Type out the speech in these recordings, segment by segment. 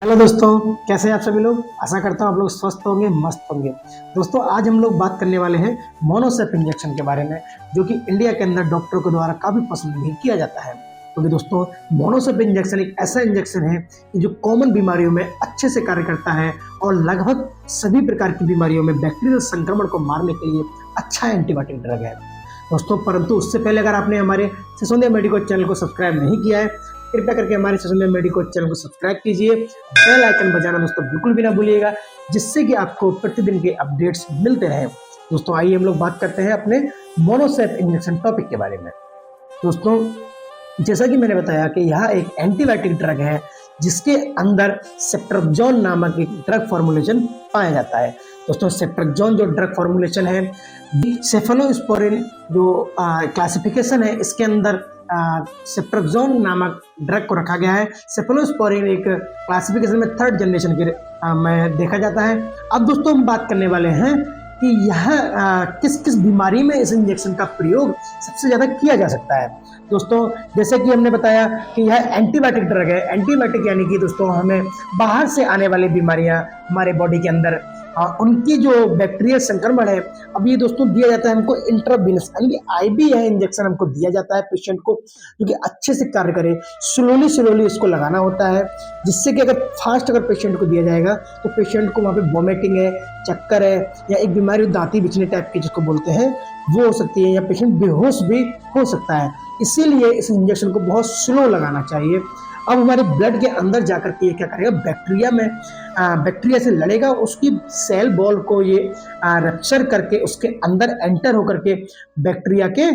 Hello दोस्तों, कैसे हैं आप सभी लोग। आशा करता हूँ आप लोग स्वस्थ होंगे, मस्त होंगे। दोस्तों आज हम लोग बात करने वाले हैं मोनोसेप इंजेक्शन के बारे में, जो कि इंडिया के अंदर डॉक्टरों के द्वारा काफ़ी पसंद नहीं किया जाता है। क्योंकि दोस्तों मोनोसेप इंजेक्शन एक ऐसा इंजेक्शन है कि जो कॉमन बीमारियों में अच्छे से कार्य करता है और लगभग सभी प्रकार की बीमारियों में बैक्टीरियल संक्रमण को मारने के लिए अच्छा एंटीबायोटिक ड्रग है दोस्तों। परंतु उससे पहले अगर आपने हमारे सिसोदिया मेडिको चैनल को सब्सक्राइब नहीं किया है, कृपया करके हमारे सिसोदिया मेडिको चैनल को सब्सक्राइब कीजिए, बेल आइकन बजाना दोस्तों बिल्कुल भी ना भूलिएगा, जिससे कि आपको प्रतिदिन के अपडेट्स मिलते रहें। दोस्तों आइए हम लोग बात करते हैं अपने मोनोसेप इंजेक्शन टॉपिक के बारे में। दोस्तों जैसा कि मैंने बताया कि यह एक एंटीबायोटिक ड्रग है जिसके अंदर सेप्ट्रोक्सोन नामक एक ड्रग फॉर्मुलेशन पाया जाता है। दोस्तों सेप्ट्रोक्सोन जो ड्रग फॉर्मुलेशन है, सेफेलोस्पोरिन जो क्लासिफिकेशन है, इसके अंदर सेप्ट्रोक्सोन नामक ड्रग को रखा गया है। सेफेलोस्पोरिन एक क्लासिफिकेशन में 3rd जनरेशन के में देखा जाता है। अब दोस्तों हम बात करने वाले हैं कि यह किस किस बीमारी में इस इंजेक्शन का प्रयोग सबसे ज़्यादा किया जा सकता है। दोस्तों जैसे कि हमने बताया कि यह एंटीबायोटिक ड्रग है। एंटीबायोटिक यानी कि दोस्तों हमें बाहर से आने वाली बीमारियां हमारे बॉडी के अंदर उनकी जो बैक्टीरियल संक्रमण है, अब ये दोस्तों दिया जाता है हमको इंट्रावीनस यानी कि आईवी यह इंजेक्शन हमको दिया जाता है पेशेंट को, जो कि अच्छे से कार्य करे। स्लोली इसको लगाना होता है, जिससे कि अगर फास्ट अगर पेशेंट को दिया जाएगा तो पेशेंट को वहाँ पे वॉमिटिंग है, चक्कर है, या एक बीमारी दांती बिछने टाइप की जिसको बोलते हैं वो हो सकती है, या पेशेंट बेहोश भी हो सकता है। इसीलिए इस इंजेक्शन को बहुत स्लो लगाना चाहिए। अब हमारे ब्लड के अंदर जाकर के ये क्या करेगा, बैक्टीरिया से लड़ेगा, उसकी सेल बॉल को ये रप्चर करके उसके अंदर एंटर होकर के बैक्टीरिया के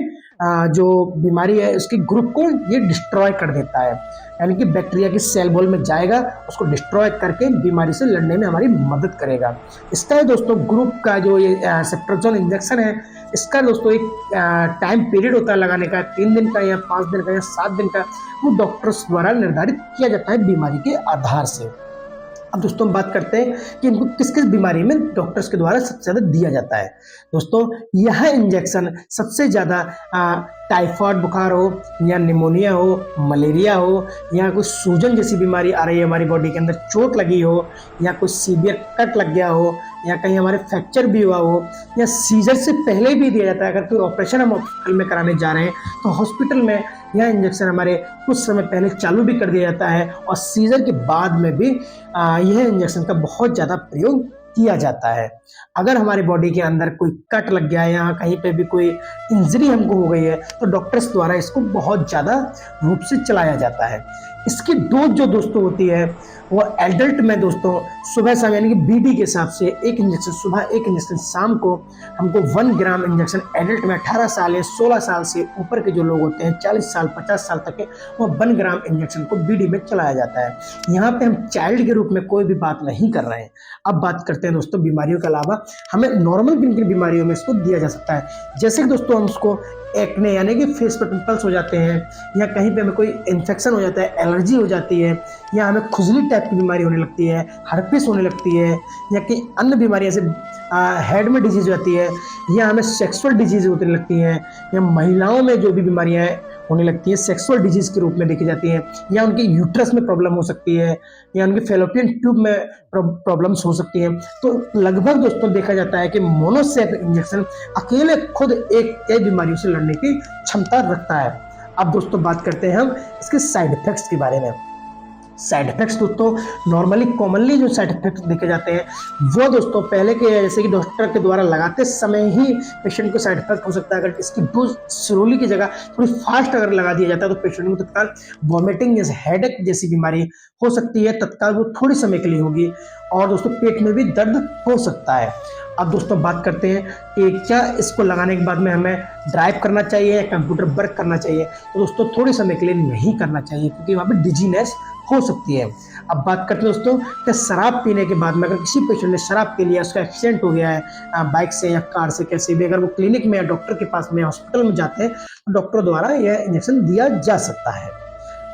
जो बीमारी है उसके ग्रुप को ये डिस्ट्रॉय कर देता है। यानी कि बैक्टीरिया की सेल बॉल में जाएगा, उसको डिस्ट्रॉय करके बीमारी से लड़ने में हमारी मदद करेगा। इसका दोस्तों ग्रुप का जो ये सेप्ट्रोक्सोन इंजेक्शन है, इसका दोस्तों एक टाइम पीरियड होता है लगाने का, 3 दिन का या 5 दिन का या 7 दिन का, वो डॉक्टर्स द्वारा निर्धारित किया जाता है बीमारी के आधार से। अब दोस्तों हम बात करते हैं कि इनको किस किस बीमारी में डॉक्टर्स के द्वारा सबसे ज़्यादा दिया जाता है। दोस्तों यह इंजेक्शन सबसे ज़्यादा टाइफाइड बुखार हो या निमोनिया हो, मलेरिया हो, या कोई सूजन जैसी बीमारी आ रही है हमारी बॉडी के अंदर, चोट लगी हो, या कोई सीवियर कट लग गया हो, या कहीं हमारे फ्रैक्चर भी हुआ हो, या सीजर से पहले भी दिया जाता है। अगर कोई ऑपरेशन हम हॉस्पिटल में कराने जा रहे हैं तो हॉस्पिटल में यह इंजेक्शन हमारे कुछ समय पहले चालू भी कर दिया जाता है, और सीजर के बाद में भी यह इंजेक्शन का बहुत ज़्यादा प्रयोग किया जाता है। अगर हमारे बॉडी के अंदर कोई कट लग गया है या कहीं पे भी कोई इंजरी हमको हो गई है तो डॉक्टर्स द्वारा इसको बहुत ज़्यादा रूप से चलाया जाता है। इसकी डोज जो दोस्तों होती है वो एडल्ट में दोस्तों सुबह शाम यानी कि बीडी के हिसाब से एक इंजेक्शन सुबह, एक इंजेक्शन शाम को हमको 1 ग्राम इंजेक्शन एडल्ट में 18 साल या 16 साल से ऊपर के जो लोग होते हैं, 40 साल 50 साल तक के, वो 1 ग्राम इंजेक्शन को बीडी में चलाया जाता है। यहाँ पे हम चाइल्ड के रूप में कोई भी बात नहीं कर रहे हैं। अब बात करते हैं दोस्तों बीमारियों के अलावा हमें नॉर्मल किन किन बीमारियों में इसको दिया जा सकता है। जैसे कि दोस्तों हम इसको एक्ने यानी कि फेस पर पिंपल्स हो जाते हैं, या कहीं पे हमें कोई इन्फेक्शन हो जाता है, एलर्जी हो जाती है, या हमें खुजली टाइप की बीमारी होने लगती है, हर्पिस होने लगती है, या कि अन्य बीमारियां जैसे हेड में डिजीज हो जाती है, या हमें सेक्सुअल डिजीज होने लगती हैं, या महिलाओं में जो भी बीमारियां होने लगती हैं सेक्सुअल डिजीज के रूप में देखी जाती हैं, या उनके यूट्रस में प्रॉब्लम हो सकती है, या उनके फेलोपियन ट्यूब में प्रॉब्लम्स हो सकती हैं। तो लगभग दोस्तों देखा जाता है कि मोनोसेप इंजेक्शन अकेले खुद एक कई बीमारियों से लड़ने की क्षमता रखता है। अब दोस्तों बात करते हैं हम इसके साइड इफेक्ट्स के बारे में। साइड इफेक्ट्स दोस्तों नॉर्मली कॉमनली जो साइड इफेक्ट्स देखे जाते हैं वो दोस्तों पहले के जैसे कि डॉक्टर के द्वारा लगाते समय ही पेशेंट को साइड इफेक्ट हो सकता है। अगर इसकी डोज स्लोली की जगह थोड़ी फास्ट अगर लगा दिया जाता है तो पेशेंट को तत्काल वॉमिटिंग या हेडेक जैसी बीमारी हो सकती है, तत्काल वो थोड़ी समय के लिए होगी, और दोस्तों पेट में भी दर्द हो सकता है। अब दोस्तों बात करते हैं कि क्या इसको लगाने के बाद में हमें ड्राइव करना चाहिए या कंप्यूटर वर्क करना चाहिए। तो दोस्तों थोड़े समय के लिए नहीं करना चाहिए, क्योंकि वहाँ पे डिजीनेस हो सकती है। अब बात करते हैं दोस्तों कि शराब पीने के बाद में अगर किसी पेशेंट ने शराब पी लिया, उसका एक्सीडेंट हो गया है बाइक से या कार से, कैसे भी, अगर वो क्लिनिक में या डॉक्टर के पास में हॉस्पिटल में जाते हैं तो डॉक्टर द्वारा यह इंजेक्शन दिया जा सकता है।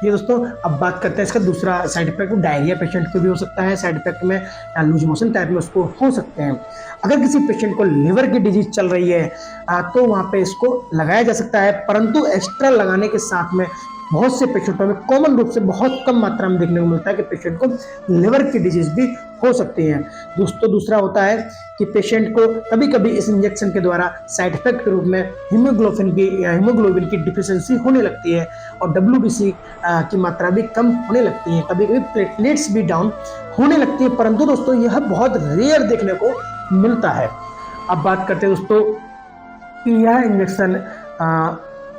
ये दोस्तों अब बात करते हैं इसका दूसरा साइड इफेक्ट, डायरिया पेशेंट को भी हो सकता है। साइड इफेक्ट में लूज मोशन टाइप में उसको हो सकते हैं। अगर किसी पेशेंट को लिवर की डिजीज चल रही है तो वहाँ पे इसको लगाया जा सकता है, परंतु एक्स्ट्रा लगाने के साथ में बहुत से पेशेंटों में कॉमन रूप से बहुत कम मात्रा में देखने को मिलता है कि पेशेंट को लिवर की डिजीज भी हो सकती है। दोस्तों दूसरा होता है कि पेशेंट को कभी कभी इस इंजेक्शन के द्वारा साइड इफेक्ट के रूप में हीमोग्लोबिन की डिफिशियंसी होने लगती है और WBC की मात्रा भी कम होने लगती है, कभी कभी प्लेटलेट्स भी डाउन होने लगती है, परंतु दोस्तों यह बहुत रेयर देखने को मिलता है। अब बात करते हैं दोस्तों कि यह इंजेक्शन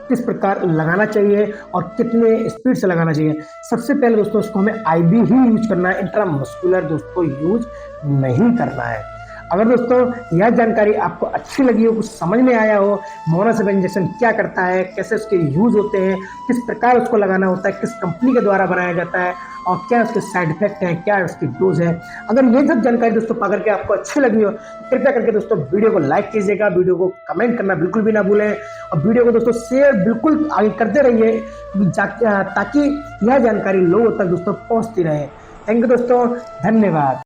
किस प्रकार लगाना चाहिए और कितने स्पीड से लगाना चाहिए। सबसे पहले दोस्तों इसको हमें IV ही यूज करना है, इंट्रामस्कुलर दोस्तों यूज नहीं करना है। अगर दोस्तों यह जानकारी आपको अच्छी लगी हो, कुछ समझ में आया हो, मोनोसेप इंजेक्शन क्या करता है, कैसे उसके यूज होते हैं, किस प्रकार उसको लगाना होता है, किस कंपनी के द्वारा बनाया जाता है और क्या उसके साइड इफेक्ट हैं, क्या उसकी डोज है, अगर ये सब जानकारी दोस्तों पकड़ के आपको अच्छी लगी हो तो कृपया करके दोस्तों वीडियो को लाइक कीजिएगा, वीडियो को कमेंट करना बिल्कुल भी ना भूलें और वीडियो को दोस्तों शेयर बिल्कुल आगे करते रहिए ताकि यह जानकारी लोगों तक दोस्तों पहुंचती रहे। थैंक यू दोस्तों, धन्यवाद।